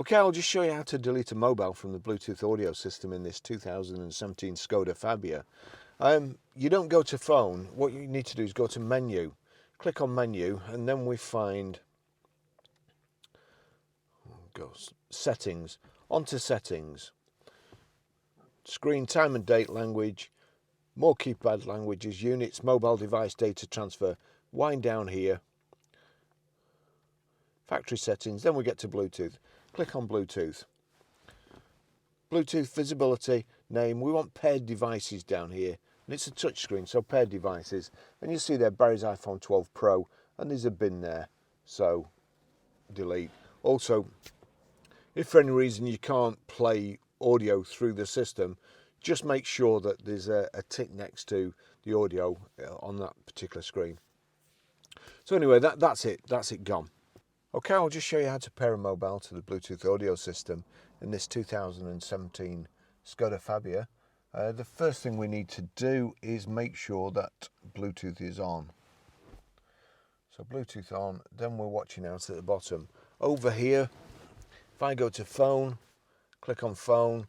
Okay, I'll just show you how to delete a mobile from the Bluetooth audio system in this 2017 SKODA Fabia. You don't go to phone. What you need to do is go to menu, click on menu, and then we find settings, onto settings, screen time and date language, more keypad languages, units, mobile device data transfer, wind down here, factory settings, then we get to Bluetooth. Click on Bluetooth. Bluetooth visibility, name, we want paired devices down here. And it's a touch screen, so paired devices. And you see there Barry's iPhone 12 Pro, and there's a bin there, so delete. Also, if for any reason you can't play audio through the system, just make sure that there's a tick next to the audio on that particular screen. So anyway, that's it gone. Okay, I'll just show you how to pair a mobile to the Bluetooth audio system in this 2017 SKODA Fabia. The first thing we need to do is make sure that Bluetooth is on. So Bluetooth on, then we're watching out at the bottom. Over here, if I go to phone, click on phone,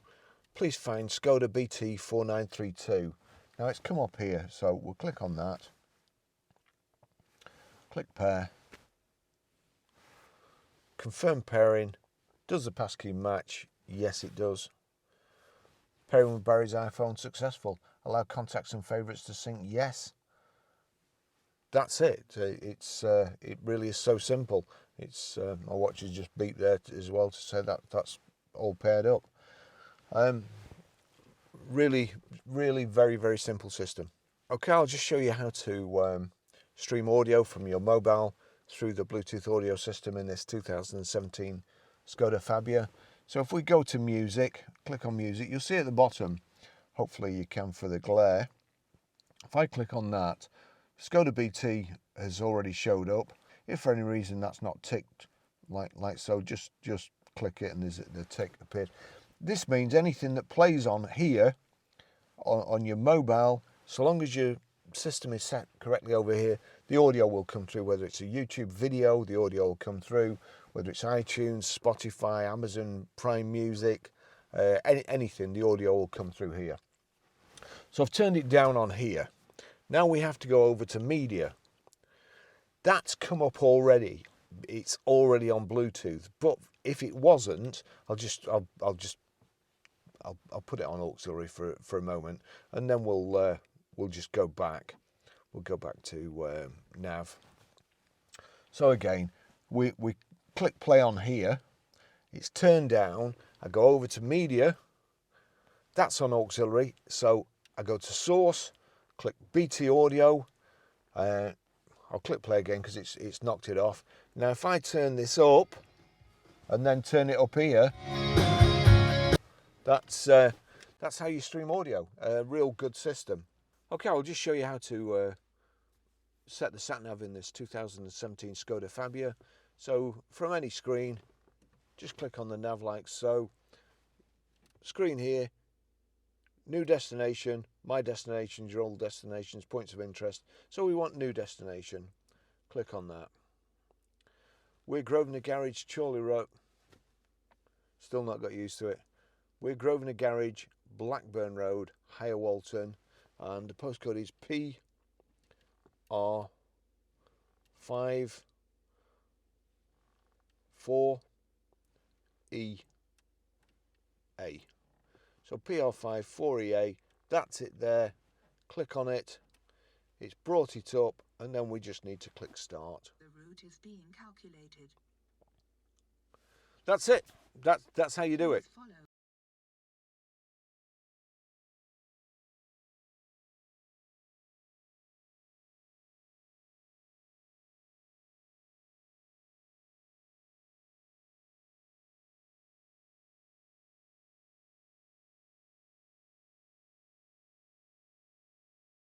please find SKODA BT 4932. Now it's come up here, so we'll click on that. Click pair. Confirm pairing. Does the passkey match? Yes, it does. Pairing with Barry's iPhone successful. Allow contacts and favourites to sync? Yes. That's it. It really is so simple. It's my watch has just beeped there as well to say that that's all paired up. Really very, very simple system. Okay, I'll just show you how to stream audio from your mobile through the Bluetooth audio system in this 2017 SKODA Fabia. So if we go to music, click on music, you'll see at the bottom, hopefully you can for the glare. If I click on that, SKODA BT has already showed up. If for any reason that's not ticked like so, just click it and there's the tick appeared. This means anything that plays on here on your mobile, so long as your system is set correctly over here, the audio will come through. Whether it's a YouTube video, the audio will come through. Whether it's iTunes, Spotify, Amazon Prime Music, anything, the audio will come through here. So I've turned it down on here. Now we have to go over to media. That's come up already. It's already on Bluetooth. But if it wasn't, I'll put it on auxiliary for a moment, and then we'll just go back. We'll go back to nav. So again, we click play on here. It's turned down. I go over to media. That's on auxiliary. So I go to source, click BT audio. I'll click play again because it's knocked it off. Now if I turn this up and then turn it up here, that's how you stream audio. A real good system. Okay, I'll just show you how to set the sat-nav in this 2017 SKODA Fabia. So from any screen, just click on the nav like so. Screen here, new destination, my destinations, your old destinations, points of interest. So we want new destination. Click on that. We're Grosvenor Garage, Chorley Road. Still not got used to it. We're Grosvenor Garage, Blackburn Road, Higher Walton, and the postcode is PR5 4EA. So PR5 4EA, that's it there. Click on it. It's brought it up, and then we just need to click start. The route is being calculated. That's it. That's how you do it.